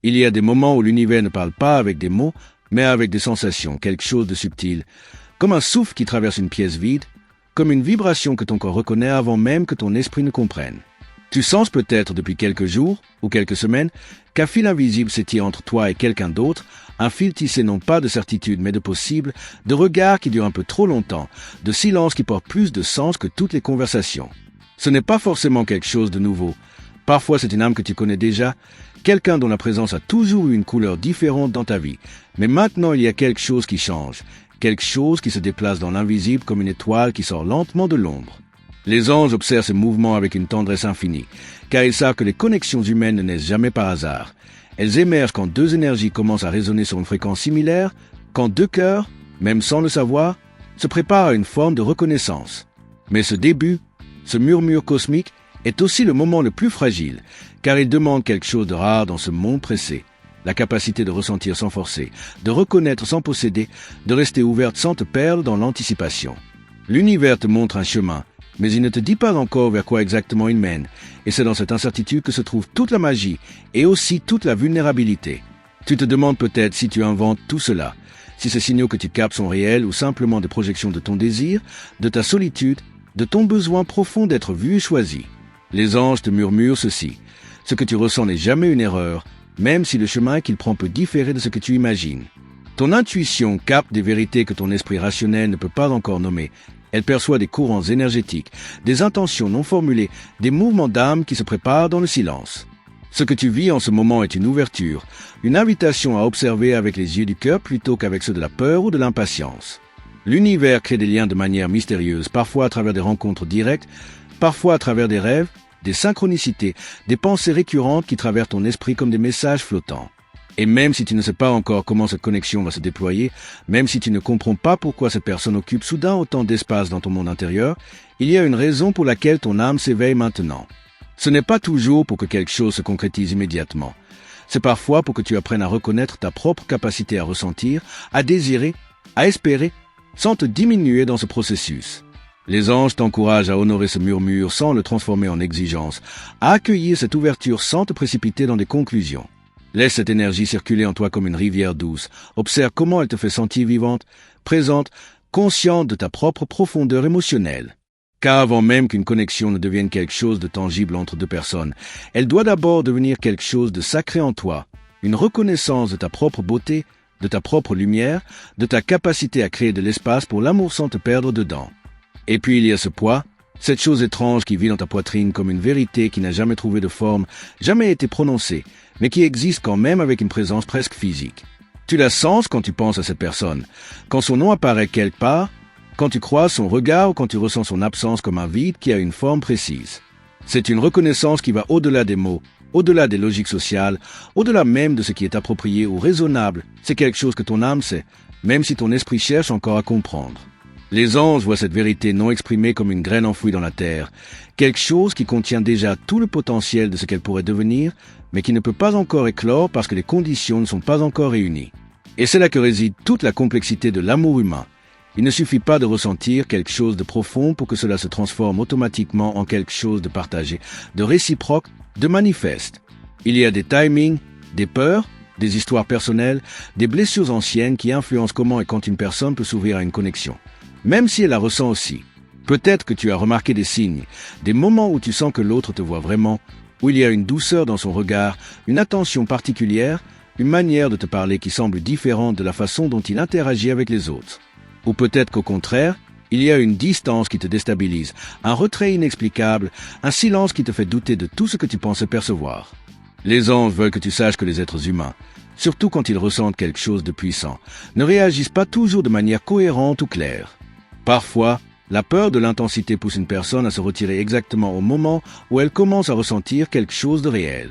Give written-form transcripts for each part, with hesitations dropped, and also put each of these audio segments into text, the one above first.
Il y a des moments où l'univers ne parle pas avec des mots, mais avec des sensations, quelque chose de subtil, comme un souffle qui traverse une pièce vide, comme une vibration que ton corps reconnaît avant même que ton esprit ne comprenne. Tu sens peut-être depuis quelques jours ou quelques semaines qu'un fil invisible s'étire entre toi et quelqu'un d'autre, un fil tissé non pas de certitude mais de possible, de regards qui durent un peu trop longtemps, de silence qui porte plus de sens que toutes les conversations. Ce n'est pas forcément quelque chose de nouveau. Parfois c'est une âme que tu connais déjà, quelqu'un dont la présence a toujours eu une couleur différente dans ta vie. Mais maintenant il y a quelque chose qui change, quelque chose qui se déplace dans l'invisible comme une étoile qui sort lentement de l'ombre. Les anges observent ces mouvements avec une tendresse infinie, car ils savent que les connexions humaines ne naissent jamais par hasard. Elles émergent quand deux énergies commencent à résonner sur une fréquence similaire, quand deux cœurs, même sans le savoir, se préparent à une forme de reconnaissance. Mais ce début, ce murmure cosmique, est aussi le moment le plus fragile, car il demande quelque chose de rare dans ce monde pressé. La capacité de ressentir sans forcer, de reconnaître sans posséder, de rester ouverte sans te perdre dans l'anticipation. L'univers te montre un chemin, mais il ne te dit pas encore vers quoi exactement il mène, et c'est dans cette incertitude que se trouve toute la magie et aussi toute la vulnérabilité. Tu te demandes peut-être si tu inventes tout cela, si ces signaux que tu captes sont réels ou simplement des projections de ton désir, de ta solitude, de ton besoin profond d'être vu et choisi. Les anges te murmurent ceci. Ce que tu ressens n'est jamais une erreur, même si le chemin qu'il prend peut différer de ce que tu imagines. Ton intuition capte des vérités que ton esprit rationnel ne peut pas encore nommer. Elle perçoit des courants énergétiques, des intentions non formulées, des mouvements d'âme qui se préparent dans le silence. Ce que tu vis en ce moment est une ouverture, une invitation à observer avec les yeux du cœur plutôt qu'avec ceux de la peur ou de l'impatience. L'univers crée des liens de manière mystérieuse, parfois à travers des rencontres directes, parfois à travers des rêves, des synchronicités, des pensées récurrentes qui traversent ton esprit comme des messages flottants. Et même si tu ne sais pas encore comment cette connexion va se déployer, même si tu ne comprends pas pourquoi cette personne occupe soudain autant d'espace dans ton monde intérieur, il y a une raison pour laquelle ton âme s'éveille maintenant. Ce n'est pas toujours pour que quelque chose se concrétise immédiatement. C'est parfois pour que tu apprennes à reconnaître ta propre capacité à ressentir, à désirer, à espérer, sans te diminuer dans ce processus. Les anges t'encouragent à honorer ce murmure sans le transformer en exigence, à accueillir cette ouverture sans te précipiter dans des conclusions. Laisse cette énergie circuler en toi comme une rivière douce. Observe comment elle te fait sentir vivante, présente, consciente de ta propre profondeur émotionnelle. Car avant même qu'une connexion ne devienne quelque chose de tangible entre deux personnes, elle doit d'abord devenir quelque chose de sacré en toi, une reconnaissance de ta propre beauté, de ta propre lumière, de ta capacité à créer de l'espace pour l'amour sans te perdre dedans. Et puis il y a ce poids, cette chose étrange qui vit dans ta poitrine comme une vérité qui n'a jamais trouvé de forme, jamais été prononcée, mais qui existe quand même avec une présence presque physique. Tu la sens quand tu penses à cette personne, quand son nom apparaît quelque part, quand tu croises son regard ou quand tu ressens son absence comme un vide qui a une forme précise. C'est une reconnaissance qui va au-delà des mots, au-delà des logiques sociales, au-delà même de ce qui est approprié ou raisonnable. C'est quelque chose que ton âme sait, même si ton esprit cherche encore à comprendre. Les anges voient cette vérité non exprimée comme une graine enfouie dans la terre, quelque chose qui contient déjà tout le potentiel de ce qu'elle pourrait devenir, mais qui ne peut pas encore éclore parce que les conditions ne sont pas encore réunies. Et c'est là que réside toute la complexité de l'amour humain. Il ne suffit pas de ressentir quelque chose de profond pour que cela se transforme automatiquement en quelque chose de partagé, de réciproque, de manifeste. Il y a des timings, des peurs, des histoires personnelles, des blessures anciennes qui influencent comment et quand une personne peut s'ouvrir à une connexion. Même si elle la ressent aussi. Peut-être que tu as remarqué des signes, des moments où tu sens que l'autre te voit vraiment, où il y a une douceur dans son regard, une attention particulière, une manière de te parler qui semble différente de la façon dont il interagit avec les autres. Ou peut-être qu'au contraire, il y a une distance qui te déstabilise, un retrait inexplicable, un silence qui te fait douter de tout ce que tu pensais percevoir. Les anges veulent que tu saches que les êtres humains, surtout quand ils ressentent quelque chose de puissant, ne réagissent pas toujours de manière cohérente ou claire. Parfois, la peur de l'intensité pousse une personne à se retirer exactement au moment où elle commence à ressentir quelque chose de réel.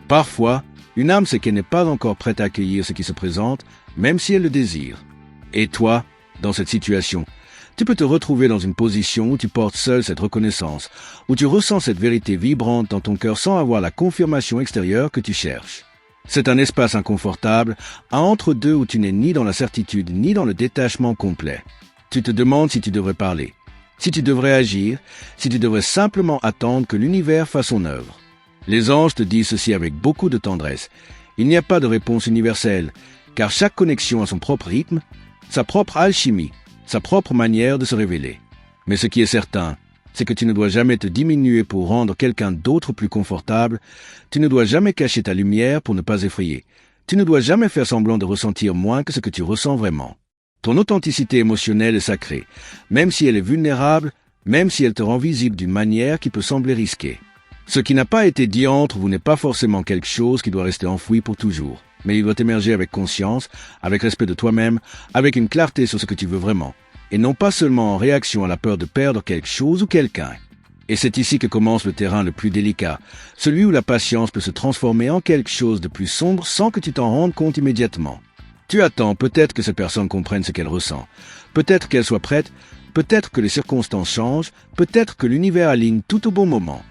Parfois, une âme sait qu'elle n'est pas encore prête à accueillir ce qui se présente, même si elle le désire. Et toi, dans cette situation, tu peux te retrouver dans une position où tu portes seul cette reconnaissance, où tu ressens cette vérité vibrante dans ton cœur sans avoir la confirmation extérieure que tu cherches. C'est un espace inconfortable, un entre-deux où tu n'es ni dans la certitude ni dans le détachement complet. Tu te demandes si tu devrais parler, si tu devrais agir, si tu devrais simplement attendre que l'univers fasse son œuvre. Les anges te disent ceci avec beaucoup de tendresse. Il n'y a pas de réponse universelle, car chaque connexion a son propre rythme, sa propre alchimie, sa propre manière de se révéler. Mais ce qui est certain, c'est que tu ne dois jamais te diminuer pour rendre quelqu'un d'autre plus confortable, tu ne dois jamais cacher ta lumière pour ne pas effrayer, tu ne dois jamais faire semblant de ressentir moins que ce que tu ressens vraiment. Ton authenticité émotionnelle est sacrée, même si elle est vulnérable, même si elle te rend visible d'une manière qui peut sembler risquée. Ce qui n'a pas été dit entre vous n'est pas forcément quelque chose qui doit rester enfoui pour toujours, mais il doit émerger avec conscience, avec respect de toi-même, avec une clarté sur ce que tu veux vraiment, et non pas seulement en réaction à la peur de perdre quelque chose ou quelqu'un. Et c'est ici que commence le terrain le plus délicat, celui où la patience peut se transformer en quelque chose de plus sombre sans que tu t'en rendes compte immédiatement. Tu attends peut-être que cette personne comprenne ce qu'elle ressent, peut-être qu'elle soit prête, peut-être que les circonstances changent, peut-être que l'univers aligne tout au bon moment.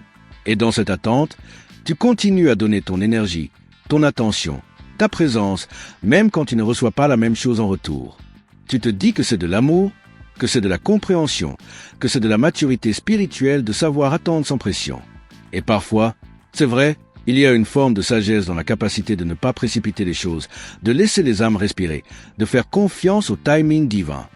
Et dans cette attente, tu continues à donner ton énergie, ton attention, ta présence, même quand tu ne reçois pas la même chose en retour. Tu te dis que c'est de l'amour, que c'est de la compréhension, que c'est de la maturité spirituelle de savoir attendre sans pression. Et parfois, c'est vrai, il y a une forme de sagesse dans la capacité de ne pas précipiter les choses, de laisser les âmes respirer, de faire confiance au timing divin.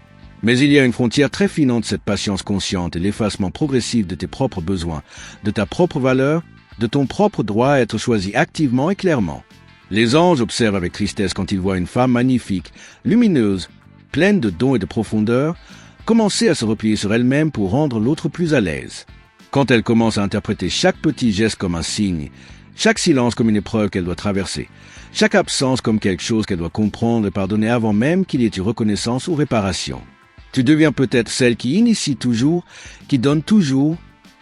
Mais il y a une frontière très fine entre cette patience consciente et l'effacement progressif de tes propres besoins, de ta propre valeur, de ton propre droit à être choisi activement et clairement. Les anges observent avec tristesse quand ils voient une femme magnifique, lumineuse, pleine de dons et de profondeur, commencer à se replier sur elle-même pour rendre l'autre plus à l'aise. Quand elle commence à interpréter chaque petit geste comme un signe, chaque silence comme une épreuve qu'elle doit traverser, chaque absence comme quelque chose qu'elle doit comprendre et pardonner avant même qu'il y ait eu reconnaissance ou réparation. Tu deviens peut-être celle qui initie toujours, qui donne toujours,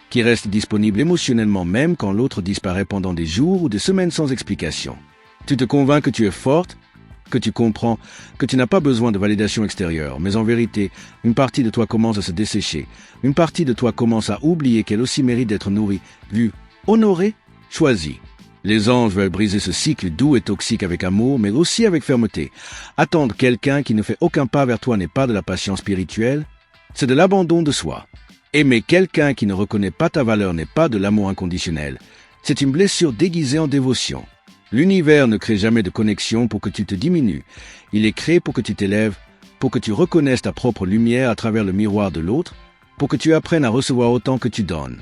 qui reste disponible émotionnellement même quand l'autre disparaît pendant des jours ou des semaines sans explication. Tu te convaincs que tu es forte, que tu comprends, que tu n'as pas besoin de validation extérieure, mais en vérité, une partie de toi commence à se dessécher, une partie de toi commence à oublier qu'elle aussi mérite d'être nourrie, vue, honorée, choisie. Les anges veulent briser ce cycle doux et toxique avec amour, mais aussi avec fermeté. Attendre quelqu'un qui ne fait aucun pas vers toi n'est pas de la patience spirituelle, c'est de l'abandon de soi. Aimer quelqu'un qui ne reconnaît pas ta valeur n'est pas de l'amour inconditionnel, c'est une blessure déguisée en dévotion. L'univers ne crée jamais de connexion pour que tu te diminues, il est créé pour que tu t'élèves, pour que tu reconnaisses ta propre lumière à travers le miroir de l'autre, pour que tu apprennes à recevoir autant que tu donnes.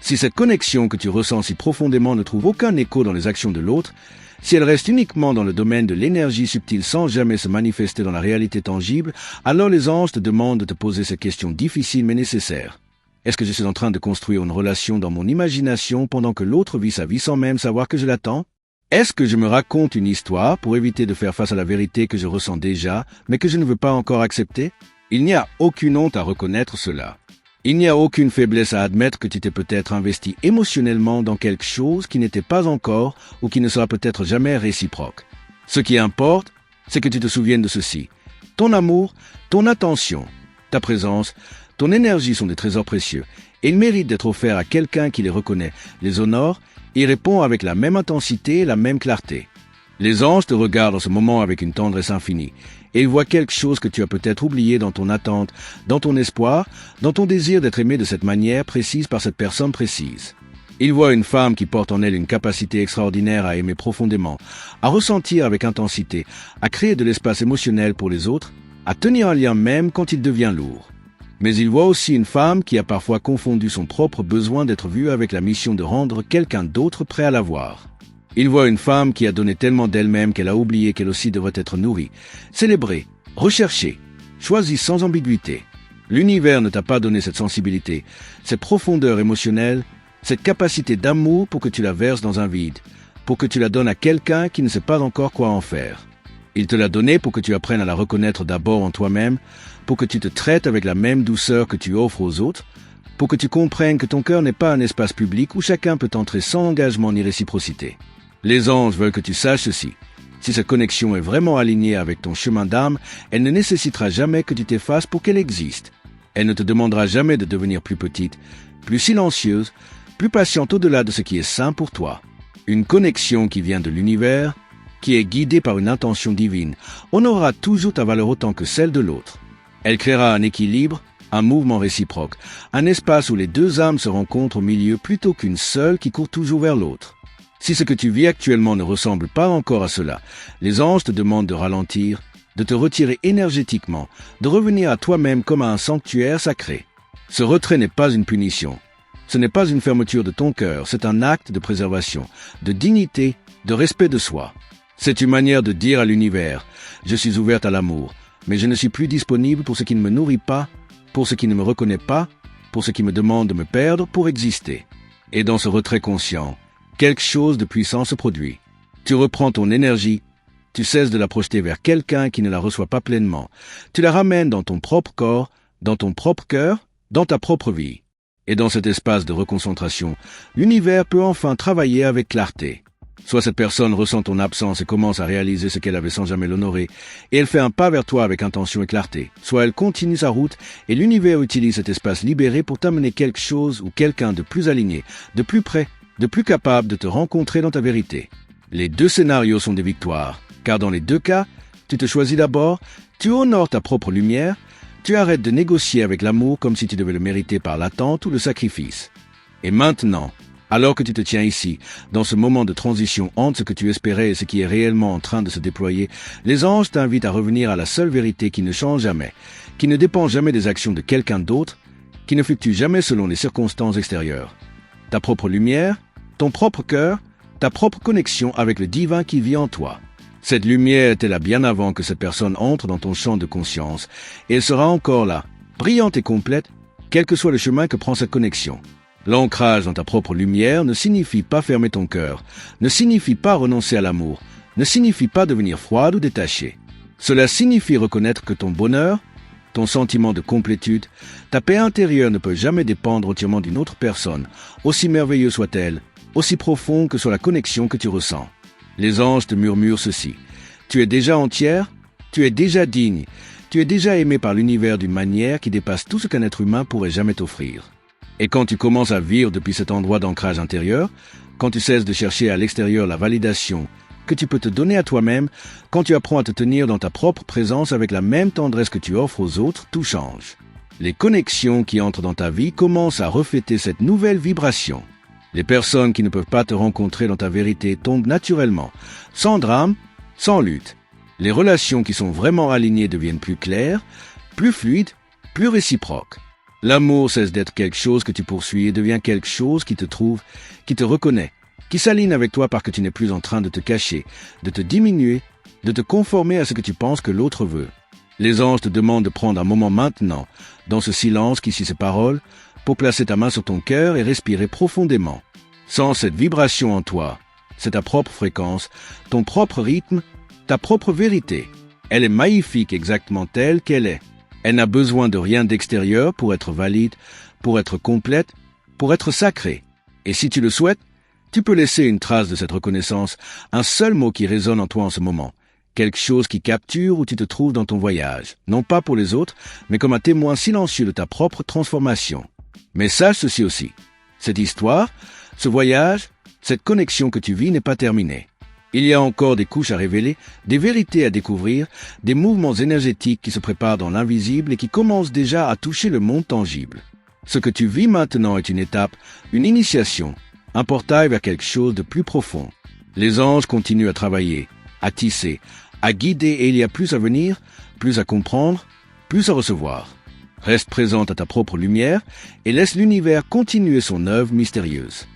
Si cette connexion que tu ressens si profondément ne trouve aucun écho dans les actions de l'autre, si elle reste uniquement dans le domaine de l'énergie subtile sans jamais se manifester dans la réalité tangible, alors les anges te demandent de te poser ces questions difficiles mais nécessaires. Est-ce que je suis en train de construire une relation dans mon imagination pendant que l'autre vit sa vie sans même savoir que je l'attends? Est-ce que je me raconte une histoire pour éviter de faire face à la vérité que je ressens déjà, mais que je ne veux pas encore accepter? Il n'y a aucune honte à reconnaître cela. Il n'y a aucune faiblesse à admettre que tu t'es peut-être investi émotionnellement dans quelque chose qui n'était pas encore ou qui ne sera peut-être jamais réciproque. Ce qui importe, c'est que tu te souviennes de ceci. Ton amour, ton attention, ta présence, ton énergie sont des trésors précieux et ils méritent d'être offerts à quelqu'un qui les reconnaît, les honore et répond avec la même intensité et la même clarté. Les anges te regardent en ce moment avec une tendresse infinie, et ils voient quelque chose que tu as peut-être oublié dans ton attente, dans ton espoir, dans ton désir d'être aimé de cette manière précise par cette personne précise. Ils voient une femme qui porte en elle une capacité extraordinaire à aimer profondément, à ressentir avec intensité, à créer de l'espace émotionnel pour les autres, à tenir un lien même quand il devient lourd. Mais ils voient aussi une femme qui a parfois confondu son propre besoin d'être vue avec la mission de rendre quelqu'un d'autre prêt à la voir. Il voit une femme qui a donné tellement d'elle-même qu'elle a oublié qu'elle aussi devrait être nourrie, célébrée, recherchée, choisie sans ambiguïté. L'univers ne t'a pas donné cette sensibilité, cette profondeur émotionnelle, cette capacité d'amour pour que tu la verses dans un vide, pour que tu la donnes à quelqu'un qui ne sait pas encore quoi en faire. Il te l'a donnée pour que tu apprennes à la reconnaître d'abord en toi-même, pour que tu te traites avec la même douceur que tu offres aux autres, pour que tu comprennes que ton cœur n'est pas un espace public où chacun peut entrer sans engagement ni réciprocité. Les anges veulent que tu saches ceci. Si cette connexion est vraiment alignée avec ton chemin d'âme, elle ne nécessitera jamais que tu t'effaces pour qu'elle existe. Elle ne te demandera jamais de devenir plus petite, plus silencieuse, plus patiente au-delà de ce qui est sain pour toi. Une connexion qui vient de l'univers, qui est guidée par une intention divine, honorera toujours ta valeur autant que celle de l'autre. Elle créera un équilibre, un mouvement réciproque, un espace où les deux âmes se rencontrent au milieu plutôt qu'une seule qui court toujours vers l'autre. Si ce que tu vis actuellement ne ressemble pas encore à cela, les anges te demandent de ralentir, de te retirer énergétiquement, de revenir à toi-même comme à un sanctuaire sacré. Ce retrait n'est pas une punition. Ce n'est pas une fermeture de ton cœur, c'est un acte de préservation, de dignité, de respect de soi. C'est une manière de dire à l'univers « Je suis ouverte à l'amour, mais je ne suis plus disponible pour ce qui ne me nourrit pas, pour ce qui ne me reconnaît pas, pour ce qui me demande de me perdre pour exister. » Et dans ce retrait conscient, quelque chose de puissant se produit. Tu reprends ton énergie, tu cesses de la projeter vers quelqu'un qui ne la reçoit pas pleinement. Tu la ramènes dans ton propre corps, dans ton propre cœur, dans ta propre vie. Et dans cet espace de reconcentration, l'univers peut enfin travailler avec clarté. Soit cette personne ressent ton absence et commence à réaliser ce qu'elle avait sans jamais l'honorer, et elle fait un pas vers toi avec intention et clarté. Soit elle continue sa route, et l'univers utilise cet espace libéré pour t'amener quelque chose ou quelqu'un de plus aligné, de plus près, de plus capable de te rencontrer dans ta vérité. Les deux scénarios sont des victoires, car dans les deux cas, tu te choisis d'abord, tu honores ta propre lumière, tu arrêtes de négocier avec l'amour comme si tu devais le mériter par l'attente ou le sacrifice. Et maintenant, alors que tu te tiens ici, dans ce moment de transition entre ce que tu espérais et ce qui est réellement en train de se déployer, les anges t'invitent à revenir à la seule vérité qui ne change jamais, qui ne dépend jamais des actions de quelqu'un d'autre, qui ne fluctue jamais selon les circonstances extérieures. Ta propre lumière, ton propre cœur, ta propre connexion avec le divin qui vit en toi. Cette lumière était là bien avant que cette personne entre dans ton champ de conscience, et elle sera encore là, brillante et complète, quel que soit le chemin que prend cette connexion. L'ancrage dans ta propre lumière ne signifie pas fermer ton cœur, ne signifie pas renoncer à l'amour, ne signifie pas devenir froide ou détaché. Cela signifie reconnaître que ton bonheur, ton sentiment de complétude, ta paix intérieure ne peut jamais dépendre entièrement d'une autre personne, aussi merveilleuse soit-elle, aussi profonde que soit la connexion que tu ressens. Les anges te murmurent ceci. Tu es déjà entière, tu es déjà digne, tu es déjà aimé par l'univers d'une manière qui dépasse tout ce qu'un être humain pourrait jamais t'offrir. Et quand tu commences à vivre depuis cet endroit d'ancrage intérieur, quand tu cesses de chercher à l'extérieur la validation que tu peux te donner à toi-même, quand tu apprends à te tenir dans ta propre présence avec la même tendresse que tu offres aux autres, tout change. Les connexions qui entrent dans ta vie commencent à refléter cette nouvelle vibration. Les personnes qui ne peuvent pas te rencontrer dans ta vérité tombent naturellement, sans drame, sans lutte. Les relations qui sont vraiment alignées deviennent plus claires, plus fluides, plus réciproques. L'amour cesse d'être quelque chose que tu poursuis et devient quelque chose qui te trouve, qui te reconnaît, qui s'aligne avec toi parce que tu n'es plus en train de te cacher, de te diminuer, de te conformer à ce que tu penses que l'autre veut. Les anges te demandent de prendre un moment maintenant, dans ce silence qui suit ces paroles, pour placer ta main sur ton cœur et respirer profondément. Sans cette vibration en toi, c'est ta propre fréquence, ton propre rythme, ta propre vérité. Elle est magnifique exactement telle qu'elle est. Elle n'a besoin de rien d'extérieur pour être valide, pour être complète, pour être sacrée. Et si tu le souhaites, tu peux laisser une trace de cette reconnaissance, un seul mot qui résonne en toi en ce moment, quelque chose qui capture où tu te trouves dans ton voyage, non pas pour les autres, mais comme un témoin silencieux de ta propre transformation. Mais sache ceci aussi, cette histoire, ce voyage, cette connexion que tu vis n'est pas terminée. Il y a encore des couches à révéler, des vérités à découvrir, des mouvements énergétiques qui se préparent dans l'invisible et qui commencent déjà à toucher le monde tangible. Ce que tu vis maintenant est une étape, une initiation, un portail vers quelque chose de plus profond. Les anges continuent à travailler, à tisser, à guider et il y a plus à venir, plus à comprendre, plus à recevoir. Reste présente à ta propre lumière et laisse l'univers continuer son œuvre mystérieuse.